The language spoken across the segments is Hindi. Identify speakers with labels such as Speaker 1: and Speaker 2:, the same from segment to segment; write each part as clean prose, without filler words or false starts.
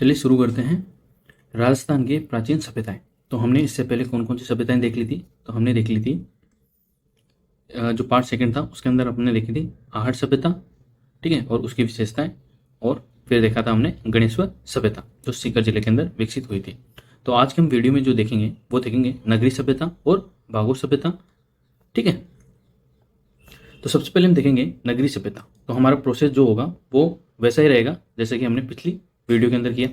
Speaker 1: चलिए शुरू करते हैं। राजस्थान के प्राचीन सभ्यताएं। तो हमने इससे पहले कौन कौन सी सभ्यताएं देख ली थी? तो हमने देख ली थी जो पार्ट सेकंड था उसके अंदर हमने देखी थी आहट सभ्यता, ठीक है, और उसकी विशेषताएं। और फिर देखा था हमने गणेश्वर सभ्यता जो सीकर जिले के अंदर विकसित हुई थी। तो आज के हम वीडियो में जो देखेंगे वो देखेंगे नगरी सभ्यता और भागोर सभ्यता, ठीक है। तो सबसे पहले हम देखेंगे नगरी सभ्यता। तो हमारा प्रोसेस जो होगा वो वैसा ही रहेगा जैसे कि हमने पिछली वीडियो के अंदर किया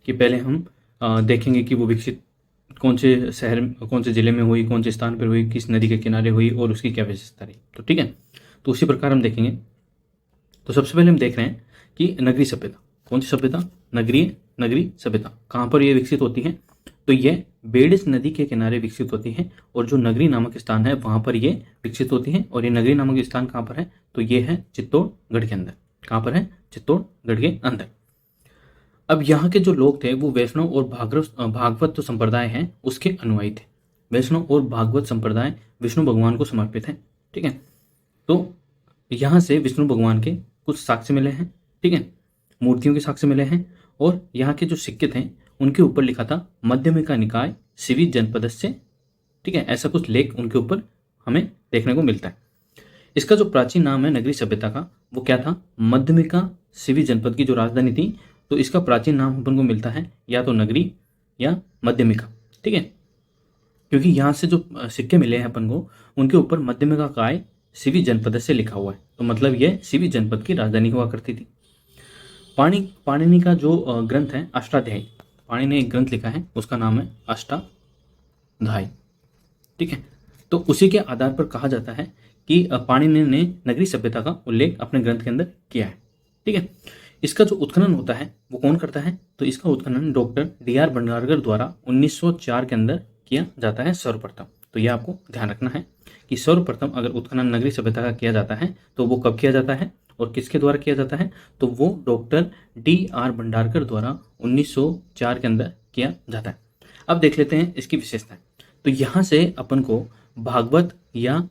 Speaker 1: कि पहले हम देखेंगे कि वो विकसित कौन से शहर, कौन से ज़िले में हुई, कौन से स्थान पर हुई, किस नदी के किनारे हुई और उसकी क्या विशेषता रही। तो ठीक है, तो उसी प्रकार हम देखेंगे। तो सबसे पहले हम देख रहे हैं कि नगरी सभ्यता। कौन सी सभ्यता? नगरी सभ्यता। कहाँ पर यह विकसित होती है? तो यह बेड़िस नदी के किनारे विकसित होती है और जो नगरी नामक स्थान है वहाँ पर ये विकसित होती है। और ये नगरी नामक स्थान कहाँ पर है? तो ये है चित्तौड़गढ़ के अंदर। कहाँ पर है? चित्तौड़गढ़ के अंदर। अब यहाँ के जो लोग थे वो वैष्णव और भागवत जो संप्रदाय हैं उसके अनुयायी थे। वैष्णव और भागवत संप्रदाय विष्णु भगवान को समर्पित है, ठीक है। तो यहाँ से विष्णु भगवान के कुछ साक्ष्य मिले हैं, ठीक है, मूर्तियों के साक्ष्य मिले हैं। और यहाँ के जो सिक्के थे उनके ऊपर लिखा था मध्यमिका निकाय सिवी जनपदस्य, ठीक है, ऐसा कुछ लेख उनके ऊपर हमें देखने को मिलता है। इसका जो प्राचीन नाम है नगरी सभ्यता का वो क्या था? मध्यमिका सिवी जनपद की जो राजधानी थी, तो इसका प्राचीन नाम अपन को मिलता है या तो नगरी या मध्यमिका, ठीक है। क्योंकि यहाँ से जो सिक्के मिले हैं अपन को उनके ऊपर मध्यमिका काय सिवी जनपद से लिखा हुआ है, तो मतलब ये सिवी जनपद की राजधानी हुआ करती थी। पाणिनि का जो ग्रंथ है अष्टाध्यायी, पाणिनि ने एक ग्रंथ लिखा है उसका नाम है अष्टाध्यायी, ठीक है। तो उसी के आधार पर कहा जाता है कि पाणिनि ने नगरी सभ्यता का उल्लेख अपने ग्रंथ के अंदर किया है, ठीक है। इसका जो उत्खनन होता है वो कौन करता है? तो इसका उत्खनन डॉक्टर डी.आर. भंडारकर द्वारा 1904 के अंदर किया जाता है सर्वप्रथम। तो यह आपको ध्यान रखना है कि सर्वप्रथम अगर उत्खनन नगरी सभ्यता का किया जाता है तो वो कब किया जाता है और किसके द्वारा किया जाता है? तो वो डॉक्टर डी.आर. भंडारकर द्वारा 1904 के अंदर किया जाता है। अब देख लेते हैं इसकी विशेषताएं। तो यहाँ से अपन को भागवत या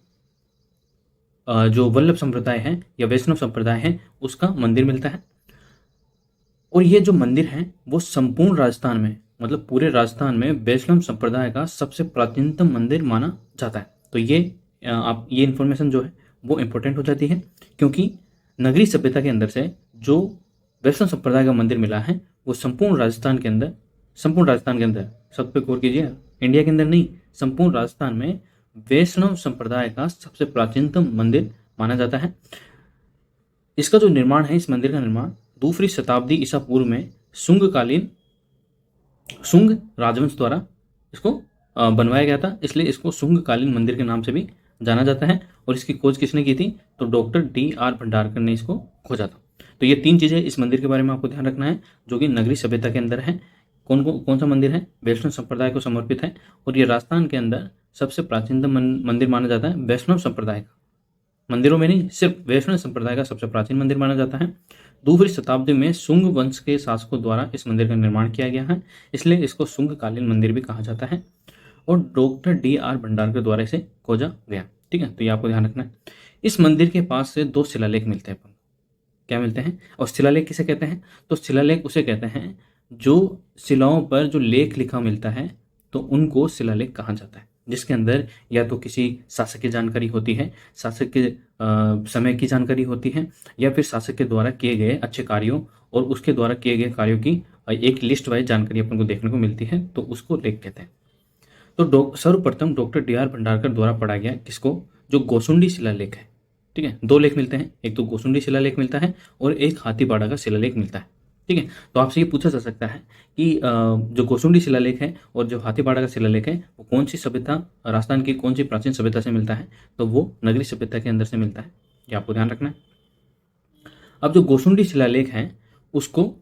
Speaker 1: जो वल्लभ संप्रदाय है या वैष्णव संप्रदाय है उसका मंदिर मिलता है। और ये जो मंदिर है वो संपूर्ण राजस्थान में, मतलब पूरे राजस्थान में वैष्णव संप्रदाय का सबसे प्राचीनतम मंदिर माना जाता है। तो ये आप ये इन्फॉर्मेशन जो है वो इम्पोर्टेंट हो जाती है क्योंकि नगरी सभ्यता के अंदर से जो वैष्णव संप्रदाय का मंदिर मिला है वो संपूर्ण राजस्थान के अंदर सब पे गौर कीजिए, इंडिया के अंदर नहीं, संपूर्ण राजस्थान में वैष्णव संप्रदाय का सबसे प्राचीनतम मंदिर माना जाता है। इसका जो निर्माण है, इस मंदिर का निर्माण 2वीं शताब्दी ईसा पूर्व में शुंग राजवंश द्वारा इसको बनवाया गया था, इसलिए इसको शुंगकालीन मंदिर के नाम से भी जाना जाता है। और इसकी खोज किसने की थी? तो डॉक्टर डी.आर. भंडारकर ने इसको खोजा था। तो ये 3 चीज़ें इस मंदिर के बारे में आपको ध्यान रखना है जो कि नगरी सभ्यता के अंदर है। कौन सा मंदिर है? वैष्णव संप्रदाय को समर्पित है और ये राजस्थान के अंदर सबसे प्राचीनतम मंदिर माना जाता है वैष्णव संप्रदाय का। मंदिरों में नहीं, सिर्फ वैष्णव संप्रदाय का सबसे प्राचीन मंदिर माना जाता है। 2वीं शताब्दी में शुंग वंश के शासकों द्वारा इस मंदिर का निर्माण किया गया है, इसलिए इसको शुंगकालीन मंदिर भी कहा जाता है। और डॉक्टर डी.आर. भंडारकर द्वारा इसे खोजा गया, ठीक है। तो ये आपको ध्यान रखना है। इस मंदिर के पास से 2 शिलालेख मिलते हैं। क्या मिलते हैं? और शिलालेख किसे कहते हैं? तो शिलालेख उसे कहते हैं जो शिलाओं पर जो लेख लिखा मिलता है तो उनको शिलालेख कहा जाता है, जिसके अंदर या तो किसी शासक की जानकारी होती है, शासक के समय की जानकारी होती है, या फिर शासक के द्वारा किए गए अच्छे कार्यों और उसके द्वारा किए गए कार्यों की एक लिस्ट वाइज जानकारी अपन को देखने को मिलती है, तो उसको लेख कहते हैं। तो सर्वप्रथम डॉक्टर डी.आर. भंडारकर द्वारा पढ़ा गया किसको? जो गोसुंडी शिलालेख है, ठीक है। 2 लेख मिलते हैं, एक तो गोसुंडी शिलालेख मिलता है और एक हाथीपाड़ा का शिलालेख मिलता है, ठीक है। तो आपसे ये पूछा जा सकता है कि जो गोसुंडी शिलालेख है और जो हाथीपाड़ा का शिलालेख है वो कौन सी सभ्यता, राजस्थान की कौन सी प्राचीन सभ्यता से मिलता है? तो वो नगरी सभ्यता के अंदर से मिलता है, ये आपको ध्यान रखना है। अब जो गोसुंडी शिलालेख है उसको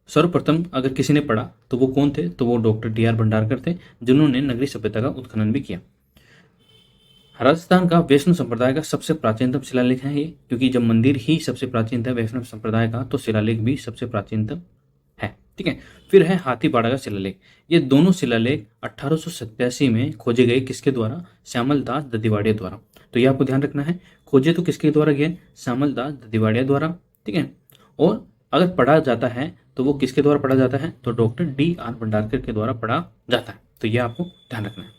Speaker 1: सर्वप्रथम अगर किसी ने पढ़ा तो वो कौन थे? तो वो डॉक्टर डी.आर. भंडारकर थे, जिन्होंने नगरी सभ्यता का उत्खनन भी किया। राजस्थान का वैष्णव संप्रदाय का सबसे प्राचीनतम शिलालेख है ये, क्योंकि जब मंदिर ही सबसे प्राचीन था वैष्णव संप्रदाय का तो शिलालेख भी सबसे प्राचीनतम है, ठीक है। फिर है हाथीपाड़ा का शिलालेख। ये दोनों शिलालेख 1887 में खोजे गए, किसके द्वारा? श्यामल दास दत्तीवाड़िया द्वारा। तो ये आपको ध्यान रखना है, खोजे तो किसके द्वारा गए? श्यामल दास दत्तीवाड़िया द्वारा, ठीक है। और अगर पढ़ा जाता है तो वो किसके द्वारा पढ़ा जाता है, तो डॉक्टर D.R. भंडारकर के द्वारा पढ़ा जाता है। तो ये आपको ध्यान रखना है,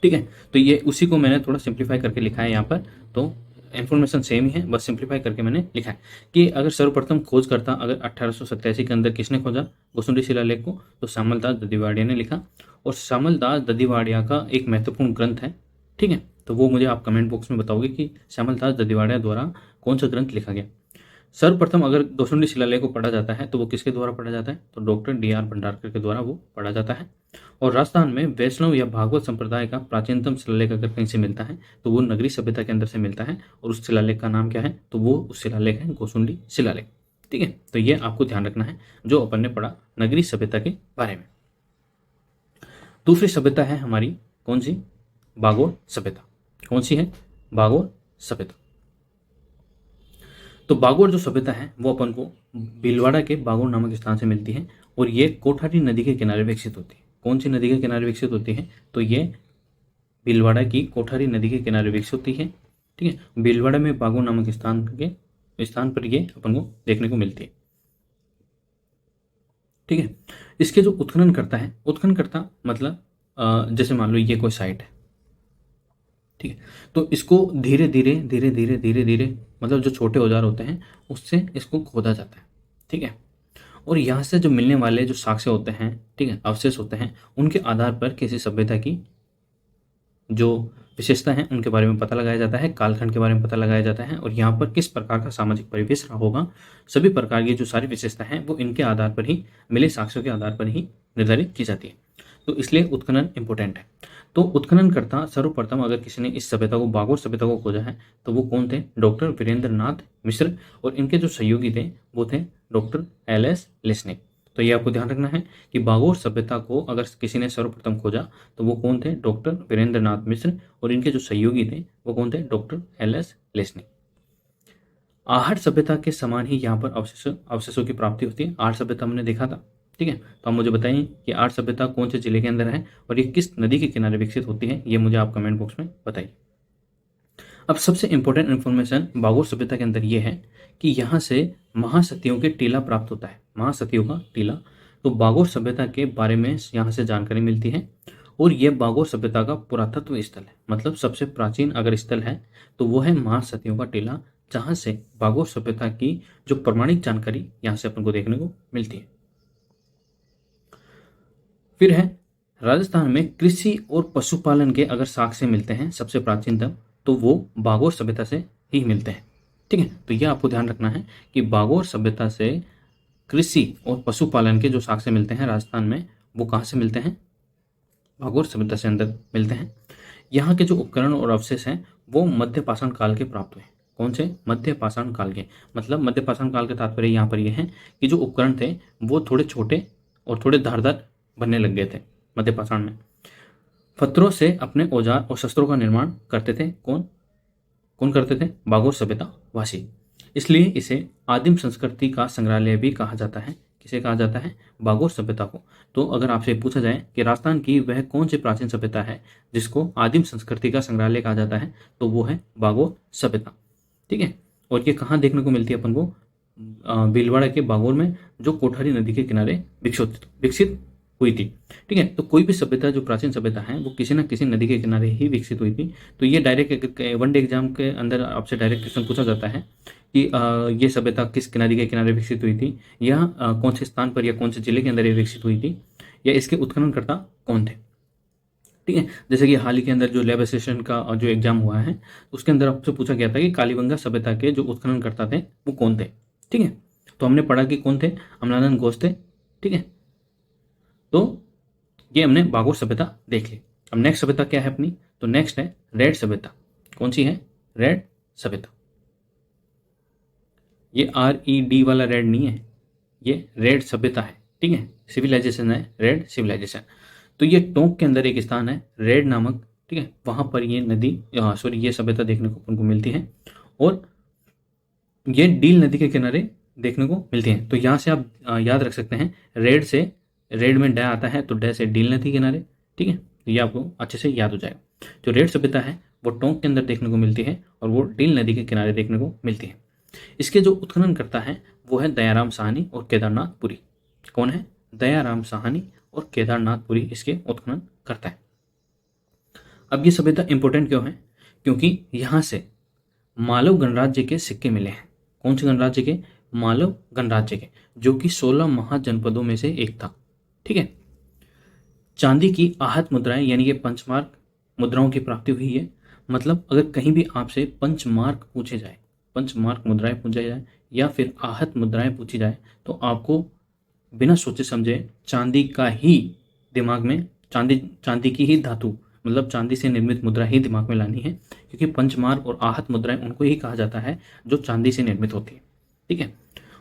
Speaker 1: ठीक है। तो ये उसी को मैंने थोड़ा सिंप्लीफाई करके लिखा है यहाँ पर, तो इन्फॉर्मेशन सेम ही है, बस सिंप्लीफाई करके मैंने लिखा है कि अगर सर्वप्रथम खोजकर्ता अगर 1887 के अंदर किसने खोजा गोसुंडी शिलालेख को, तो श्यामल दास ददीवाड़िया ने लिखा। और श्यामल दास ददीवाड़िया का एक महत्वपूर्ण ग्रंथ है, ठीक है, तो वो मुझे आप कमेंट बॉक्स में बताओगे कि श्यामल दास ददीवाड़िया द्वारा कौन सा ग्रंथ लिखा गया। सर्वप्रथम अगर गोसुंडी शिलालेख को पढ़ा जाता है तो वो किसके द्वारा पढ़ा जाता है, तो डॉक्टर D.R. भंडारकर के द्वारा वो पढ़ा जाता है। और राजस्थान में वैष्णव या भागवत संप्रदाय का प्राचीनतम शिलालेख अगर कहीं से मिलता है तो वो नगरी सभ्यता के अंदर से मिलता है, और उस शिलालेख का नाम क्या है, तो वो उस शिलालेख है गोसुंडी शिलालेख, ठीक है। तो ये आपको ध्यान रखना है जो अपन ने पढ़ा नगरी सभ्यता के बारे में। दूसरी सभ्यता है हमारी कौन सी, बागोर सभ्यता। कौन सी है, बागोर सभ्यता। तो बागोर जो सभ्यता है वो अपन को भीलवाड़ा के बागोर नामक स्थान से मिलती है, और ये कोठारी नदी के किनारे विकसित होती है। कौन सी नदी के किनारे विकसित होती है, तो ये भीलवाड़ा की कोठारी नदी के किनारे विकसित होती है, ठीक है। भीलवाड़ा में बागोर नामक स्थान पर ये अपन को देखने को मिलती है, ठीक है। इसके जो उत्खनन करता है, उत्खनन करता मतलब जैसे मान लो ये कोई साइट है, ठीक है, तो इसको धीरे धीरे धीरे धीरे धीरे धीरे मतलब जो छोटे औजार होते हैं उससे इसको खोदा जाता है, ठीक है। और यहाँ से जो मिलने वाले जो साक्ष्य होते हैं, ठीक है, अवशेष होते हैं, उनके आधार पर किसी सभ्यता की जो विशेषता है उनके बारे में पता लगाया जाता है, कालखंड के बारे में पता लगाया जाता है, और यहाँ पर किस प्रकार का सामाजिक परिवेश रहा होगा, सभी प्रकार की जो सारी विशेषता हैं वो इनके आधार पर ही, मिले साक्ष्यों के आधार पर ही निर्धारित की जाती है। तो इसलिए उत्खनन इंपॉर्टेंट है। तो उत्खनन करता सर्वप्रथम अगर किसी ने इस सभ्यता को, बागोर सभ्यता को खोजा है, तो वो कौन थे, डॉक्टर वीरेंद्र नाथ मिश्र, और इनके जो सहयोगी थे वो थे डॉक्टर L.S. लेस्निक। तो ये आपको ध्यान रखना है कि बागोर सभ्यता को अगर किसी ने सर्वप्रथम खोजा तो वो कौन थे, डॉक्टर वीरेंद्र नाथ मिश्र, और इनके जो सहयोगी थे वो कौन थे, डॉक्टर L.S. लेस्निक। आहट सभ्यता के समान ही यहाँ पर अवशेषों की प्राप्ति होती है। आहट सभ्यता हमने देखा था, ठीक है। तो आप मुझे बताइए कि आहट सभ्यता कौन से जिले के अंदर है और ये किस नदी के किनारे विकसित होती है, ये मुझे आप कमेंट बॉक्स में बताइए। अब सबसे इंपॉर्टेंट इन्फॉर्मेशन बागोर सभ्यता के अंदर ये है कि यहाँ से महासतियों के टीला प्राप्त होता है, महासतियों का टीला। तो बागोर सभ्यता के बारे में यहाँ से जानकारी मिलती है, और यह बागोर सभ्यता का पुरातत्व स्थल है, मतलब सबसे प्राचीन अगर स्थल है तो वो है महासतियों का टीला, जहाँ से बागोर सभ्यता की जो प्रमाणिक जानकारी यहाँ से अपन को देखने को मिलती है। फिर है राजस्थान में कृषि और पशुपालन के अगर साक्ष्य मिलते हैं सबसे प्राचीनतम, तो वो बागोर सभ्यता से ही मिलते हैं, ठीक है। तो यह आपको ध्यान रखना है कि बागोर सभ्यता से कृषि और पशुपालन के जो साक्ष्य मिलते हैं राजस्थान में वो कहाँ से मिलते हैं, बागोर सभ्यता से अंदर मिलते हैं। यहाँ के जो उपकरण और अवशेष हैं वो मध्य पाषाण काल के प्राप्त हुए। कौन से, मध्य पाषाण काल के, मतलब मध्य पाषाण काल का तात्पर्य यहाँ पर यह है कि जो उपकरण थे वो थोड़े छोटे और थोड़े धारदार बनने लग गए थे मध्य पाषाण में। पत्थरों से अपने औजार और शस्त्रों का निर्माण करते थे, कौन करते थे, बागोर सभ्यता वासी। इसलिए इसे आदिम संस्कृति का संग्रहालय भी कहा जाता है। किसे कहा जाता है, बागोर सभ्यता को। तो अगर आपसे पूछा जाए कि राजस्थान की वह कौन सी प्राचीन सभ्यता है जिसको आदिम संस्कृति का संग्रहालय कहा जाता है, तो वो है बागोर सभ्यता, ठीक है। और ये कहाँ देखने को मिलती है अपन को, भीलवाड़ा के बागोर में, जो कोठारी नदी के किनारे विकसित हुई थी, ठीक है। तो कोई भी सभ्यता जो प्राचीन सभ्यता है वो किसी न किसी नदी के किनारे ही विकसित हुई थी। तो ये डायरेक्ट वनडे एग्जाम के अंदर आपसे डायरेक्ट क्वेश्चन पूछा जाता है कि ये सभ्यता किस नदी के किनारे विकसित हुई थी, या कौन से स्थान पर या कौन से जिले के अंदर ये विकसित हुई थी, या इसके उत्खननकर्ता कौन थे, ठीक है। जैसे कि हाल ही के अंदर जो लैब असिस्टेंट का जो एग्जाम हुआ है उसके अंदर आपसे पूछा गया था कि कालीबंगा सभ्यता के जो उत्खननकर्ता थे वो कौन थे, ठीक है। तो हमने पढ़ा कि कौन थे, अमलानंद घोष थे, ठीक है। तो ये हमने बागोर सभ्यता देख ली। अब नेक्स्ट सभ्यता क्या है अपनी, तो नेक्स्ट है रेड सभ्यता। कौन सी है, रेड सभ्यता। ये RED वाला रेड नहीं है, ये रेड सभ्यता है, ठीक है। सिविलाइजेशन है रेड सिविलाइजेशन। तो ये टोंक के अंदर एक स्थान है रेड नामक, ठीक है। वहां पर ये नदी ये सभ्यता देखने को अपन को मिलती है, और ये डील नदी के किनारे देखने को मिलती है। तो यहाँ से आप याद रख सकते हैं, रेड में डे आता है तो डे से डील नदी किनारे, ठीक है। तो ये आपको अच्छे से याद हो जाएगा। जो रेड सभ्यता है वो टोंक के अंदर देखने को मिलती है और वो डील नदी के किनारे देखने को मिलती है। इसके जो उत्खनन करता है वो है दयाराम साहनी और केदारनाथपुरी। कौन है? दयाराम साहनी और केदारनाथपुरी इसके उत्खनन करता है। अब ये सभ्यता इंपॉर्टेंट क्यों है? क्योंकि यहाँ से मालव गणराज्य के सिक्के मिले हैं। कौन से गणराज्य के? मालव गणराज्य के, जो कि 16 महाजनपदों में से एक था। ठीक है। चांदी की आहत मुद्राएं यानी कि पंचमार्क मुद्राओं की प्राप्ति हुई है। मतलब अगर कहीं भी आपसे पंचमार्क पूछे जाए, पंचमार्क मुद्राएं पूछे जाए या फिर आहत मुद्राएं पूछी जाए, तो आपको बिना सोचे समझे चांदी का ही दिमाग में, चांदी की ही धातु मतलब चांदी से निर्मित मुद्रा ही दिमाग में लानी है, क्योंकि पंचमार्क और आहत मुद्राएं उनको ही कहा जाता है जो चांदी से निर्मित होती है। ठीक है।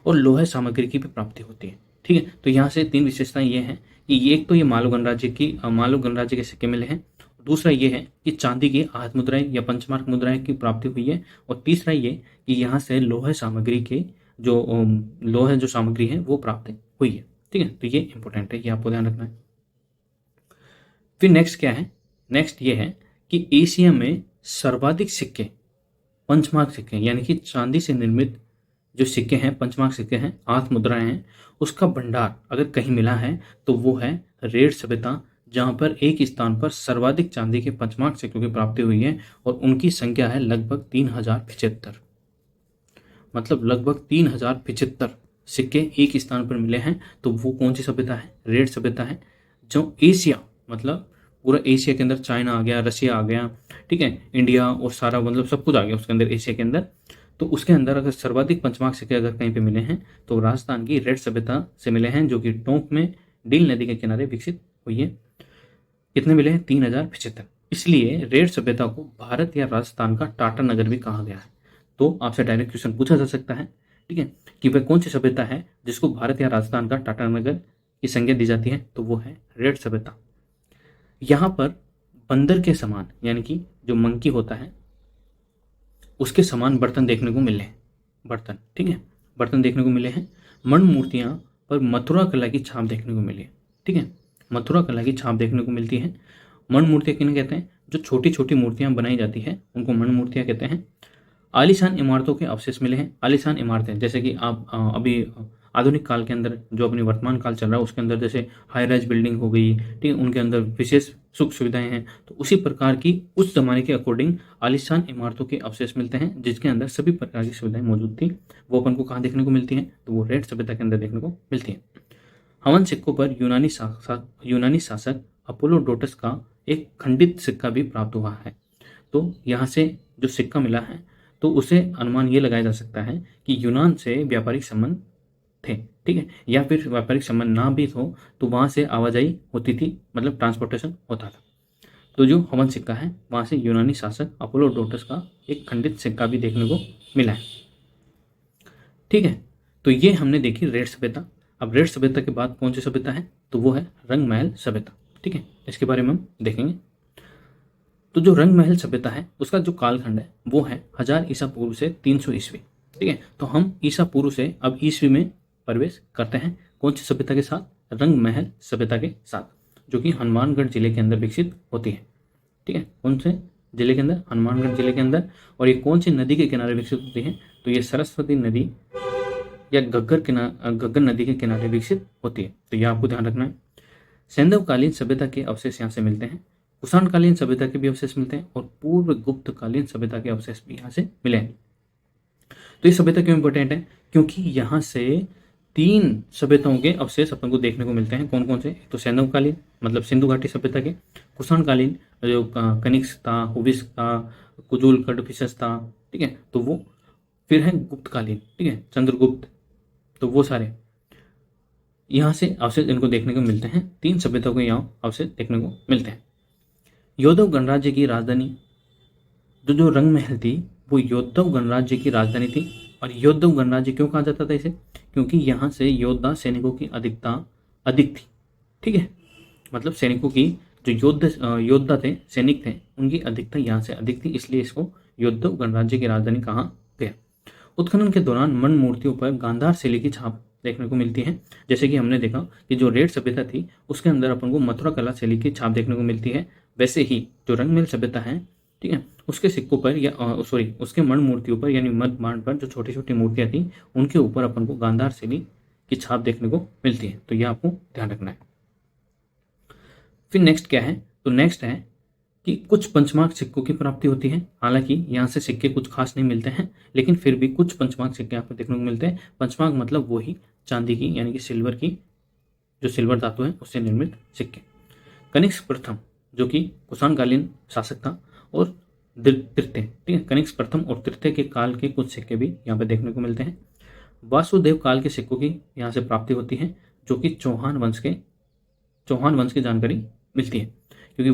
Speaker 1: और लोहे सामग्री की भी प्राप्ति होती है। ठीक है। तो यहाँ से 3 विशेषताएं ये हैं कि एक तो ये मालव गणराज्य के सिक्के मिले हैं, दूसरा ये है कि चांदी की आहत मुद्राएं या पंचमार्क मुद्राएं की प्राप्ति हुई है, और तीसरा ये कि यहाँ से लोहे जो सामग्री है वो प्राप्त हुई है। ठीक है। तो ये इंपॉर्टेंट है, ये आपको ध्यान रखना है। फिर नेक्स्ट क्या है? नेक्स्ट ये है कि एशिया में सर्वाधिक सिक्के पंचमार्क सिक्के यानी कि चांदी से निर्मित जो सिक्के हैं, पंचमार्क सिक्के हैं, आहत मुद्राएं हैं, उसका भंडार अगर कहीं मिला है तो वो है रेड सभ्यता, जहां पर एक स्थान पर सर्वाधिक चांदी के पंचमार्क सिक्कों की प्राप्ति हुई है और उनकी संख्या है लगभग 3075। मतलब लगभग 3075 सिक्के एक स्थान पर मिले हैं। तो वो कौन सी सभ्यता है? रेड सभ्यता है, जो एशिया मतलब पूरा एशिया के अंदर, चाइना आ गया, रशिया आ गया, ठीक है, इंडिया और सारा मतलब सब कुछ आ गया उसके अंदर, एशिया के अंदर। तो उसके अंदर अगर सर्वाधिक पंचमार्क सिक्के अगर कहीं पे मिले हैं तो राजस्थान की रेड सभ्यता से मिले हैं, जो कि टोंक में डील नदी के किनारे विकसित हुई है। कितने मिले हैं? 3075। इसलिए रेड सभ्यता को भारत या राजस्थान का टाटा नगर भी कहा गया है। तो आपसे डायरेक्ट क्वेश्चन पूछा जा सकता है, ठीक है, कि वह कौन सी सभ्यता है जिसको भारत या राजस्थान का टाटा नगर की संज्ञा दी जाती है? तो वो है रेड सभ्यता। यहाँ पर बंदर के समान यानी कि जो मंकी होता है उसके समान बर्तन देखने को मिले हैं। बर्तन, ठीक है, बर्तन देखने को मिले हैं। मणि मूर्तियां पर मथुरा कला की छाप देखने को मिली है। ठीक है, मथुरा कला की छाप देखने को मिलती है। मणि मूर्तियां किन्हें कहते हैं? जो छोटी छोटी मूर्तियां बनाई जाती है उनको मणि मूर्तियां कहते हैं। आलीशान इमारतों के अवशेष मिले हैं। आलीशान इमारतें जैसे कि आप अभी आधुनिक काल के अंदर जो अपनी वर्तमान काल चल रहा है उसके अंदर जैसे हाई राइज बिल्डिंग हो गई, ठीक है, उनके अंदर विशेष सुख सुविधाएं हैं। तो उसी प्रकार की उस जमाने के अकॉर्डिंग आलीशान इमारतों के अवशेष मिलते हैं जिसके अंदर सभी प्रकार की सुविधाएं मौजूद थी। वो अपन को कहाँ देखने को मिलती हैं? तो वो रेड सभ्यता के अंदर देखने को मिलती है। हवन सिक्कों पर यूनानी शासक अपोलोडोटस का एक खंडित सिक्का भी प्राप्त हुआ है। तो यहाँ से जो सिक्का मिला है तो उसे अनुमान ये लगाया जा सकता है कि यूनान से व्यापारिक संबंध थे, ठीक है, या फिर व्यापारिक संबंध ना भी हो तो वहां से आवाजाही होती थी, मतलब ट्रांसपोर्टेशन होता था। तो जो हवन सिक्का है वहां से यूनानी शासक अपोलोडोटस का एक खंडित सिक्का भी देखने को मिला है। ठीक है, तो ये हमने देखी रेड सभ्यता। अब रेड सभ्यता के बाद कौन सी सभ्यता है? तो वो है रंग महल सभ्यता। ठीक है, इसके बारे में हम देखेंगे। तो जो रंग महल सभ्यता है उसका जो कालखंड है वो है 1000 ईसा पूर्व से 300 ईस्वी। ठीक है, तो हम ईसा पूर्व से अब ईस्वी में प्रवेश करते हैं। कौन सी सभ्यता के साथ? रंग महल सभ्यता के साथ, जो कि हनुमानगढ़ जिले के अंदर विकसित होती है। ठीक है, कौन से जिले के अंदर? हनुमानगढ़ जिले के अंदर। और ये कौन सी नदी के किनारे विकसित होती है? तो ये सरस्वती नदी या घग्गर नदी के किनारे विकसित होती है। तो यह आपको ध्यान रखना है। सैंधवकालीन सभ्यता के अवशेष यहाँ से मिलते हैं। कुषाणकालीन सभ्यता के भी अवशेष मिलते हैं और पूर्व गुप्तकालीन सभ्यता के अवशेष भी यहाँ से मिले हैं। तो ये सभ्यता क्यों इंपॉर्टेंट है? क्योंकि यहाँ से 3 सभ्यताओं के अवशेष अपन को देखने को मिलते हैं। कौन कौन से? तो सैंधवकालीन मतलब सिंधु घाटी सभ्यता के, कुषाणकालीन जो कनिष्क था, हुविस्क था, कुजुल कडफिसस था, ठीक है, तो वो फिर है गुप्तकालीन, ठीक है, चंद्रगुप्त, तो वो सारे यहाँ से अवशेष इनको देखने को मिलते हैं। 3 सभ्यताओं के यहाँ अवशेष देखने को मिलते हैं। योद्धव गणराज्य की राजधानी जो रंग महल थी वो योद्धव गणराज्य की राजधानी थी। और योद्धव गणराज्य क्यों कहा जाता था इसे? क्योंकि यहाँ से योद्धा सैनिकों की अधिकता अधिक थी। ठीक है, मतलब सैनिकों की जो योद्धा थे, सैनिक थे, उनकी अधिकता यहाँ से अधिक थी, इसलिए इसको योद्धव गणराज्य की राजधानी कहा गया। उत्खनन के दौरान मणि मूर्तियों पर गांधार शैली की छाप देखने को मिलती है। जैसे कि हमने देखा कि जो रेड सभ्यता थी उसके अंदर अपन को मथुरा कला शैली की छाप देखने को मिलती है, वैसे ही जो रंगमहल सभ्यता है, ठीक है। उसके सिक्कों पर या उसके मण मूर्तियों पर यानी मध्य बाण पर जो छोटी छोटी मूर्तियां थी उनके ऊपर अपन को गांधार शैली की छाप देखने को मिलती है, तो यह आपको ध्यान रखना है। फिर नेक्स्ट क्या है, तो नेक्स्ट है कि कुछ पंचमार्क सिक्कों की प्राप्ति होती है। हालांकि यहाँ से सिक्के कुछ खास नहीं मिलते हैं, लेकिन फिर भी कुछ पंचमार्क सिक्के यहाँ पर देखने को मिलते हैं। पंचमार्क मतलब वही चांदी की यानी कि सिल्वर की, जो सिल्वर धातु है उससे निर्मित सिक्के। कनिष्क प्रथम जो कि कुषाणकालीन शासक था, और तृतीय, ठीक है, कनिष्क प्रथम और तृतीय के काल के कुछ सिक्के भी यहाँ पे देखने को मिलते हैं। वासुदेव काल के सिक्कों की यहाँ से प्राप्ति होती है, जो कि चौहान वंश की जानकारी मिलती है, क्योंकि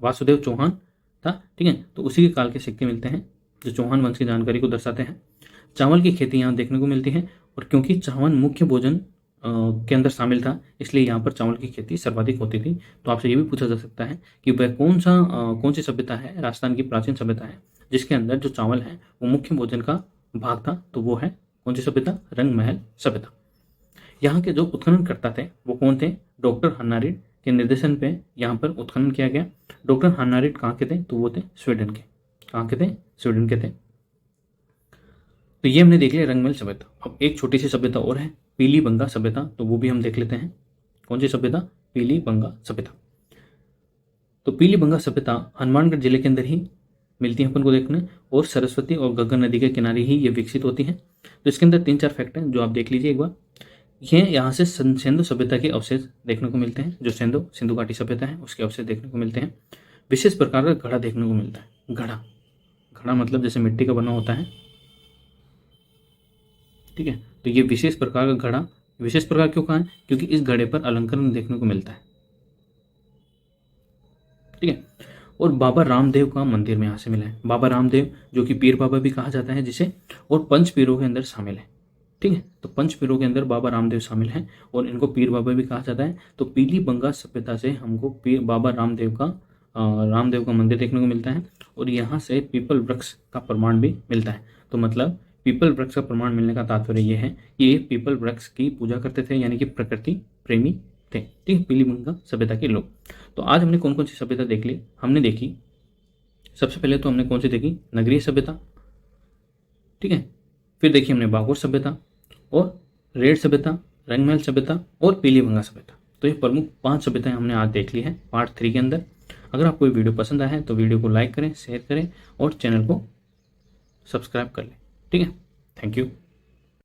Speaker 1: वासुदेव चौहान था, ठीक है, तो उसी के काल के सिक्के मिलते हैं जो चौहान वंश की जानकारी को दर्शाते हैं। चावल की खेती यहाँ देखने को मिलती है, और क्योंकि चावल मुख्य भोजन के अंदर शामिल था, इसलिए यहाँ पर चावल की खेती सर्वाधिक होती थी। तो आपसे ये भी पूछा जा सकता है कि वह कौन सी सभ्यता है, राजस्थान की प्राचीन सभ्यता है जिसके अंदर जो चावल है वो मुख्य भोजन का भाग था, तो वो है कौन सी सभ्यता, रंगमहल सभ्यता। यहाँ के जो उत्खननकर्ता थे वो कौन थे, डॉक्टर हन्नारिड के निर्देशन पे यहाँ पर उत्खनन किया गया। डॉक्टर हन्नारिड कहाँ के थे, तो वो थे स्वीडन के। कहाँ के थे, स्वीडन के थे। तो ये हमने देख लिया रंगमहल सभ्यता। अब एक छोटी सी सभ्यता और है, पीलीबंगा सभ्यता, तो वो भी हम देख लेते हैं। कौन सी सभ्यता, पीलीबंगा सभ्यता। तो पीलीबंगा सभ्यता हनुमानगढ़ जिले के अंदर ही मिलती है अपन को देखने, और सरस्वती और घग्गर नदी के किनारे ही ये विकसित होती है। तो इसके अंदर 3-4 फैक्ट हैं जो आप देख लीजिए एक बार। ये यहाँ से सिंधु सभ्यता के अवशेष देखने को मिलते हैं, जो सिंधु घाटी सभ्यता है उसके अवशेष देखने को मिलते हैं। विशेष प्रकार का घड़ा देखने को मिलता है। घड़ा मतलब जैसे मिट्टी का बना होता है, ठीक है, तो ये विशेष प्रकार का घड़ा, विशेष प्रकार क्यों कहा है, क्योंकि इस घड़े पर अलंकरण देखने को मिलता है, ठीक है। और बाबा रामदेव का मंदिर में यहाँ से मिला है। बाबा रामदेव जो कि पीर बाबा भी कहा जाता है जिसे, और पंच पीरों के अंदर शामिल है, ठीक है। तो पंच पीरों के अंदर बाबा रामदेव शामिल हैं और इनको पीर बाबा भी कहा जाता है। तो पीलीबंगा सभ्यता से हमको बाबा रामदेव का मंदिर देखने को मिलता है, और यहाँ से पीपल वृक्ष का प्रमाण भी मिलता है। तो मतलब पीपल वृक्ष का प्रमाण मिलने का तात्पर्य यह है कि ये पीपल वृक्ष की पूजा करते थे, यानी कि प्रकृति प्रेमी थे, ठीक है, पीलीबंगा सभ्यता के लोग। तो आज हमने कौन कौन सी सभ्यता देख ली, हमने देखी सबसे पहले तो हमने कौन सी देखी, नगरीय सभ्यता, ठीक है। फिर देखी हमने बागोर सभ्यता और रेड सभ्यता, रंगमहल सभ्यता और पीलीबंगा सभ्यता। तो ये प्रमुख 5 सभ्यताएं हमने आज देख ली है पार्ट 3 के अंदर। अगर आपको ये वीडियो पसंद आया है तो वीडियो को लाइक करें, शेयर करें और चैनल को सब्सक्राइब कर लें, ठीक है। Thank you.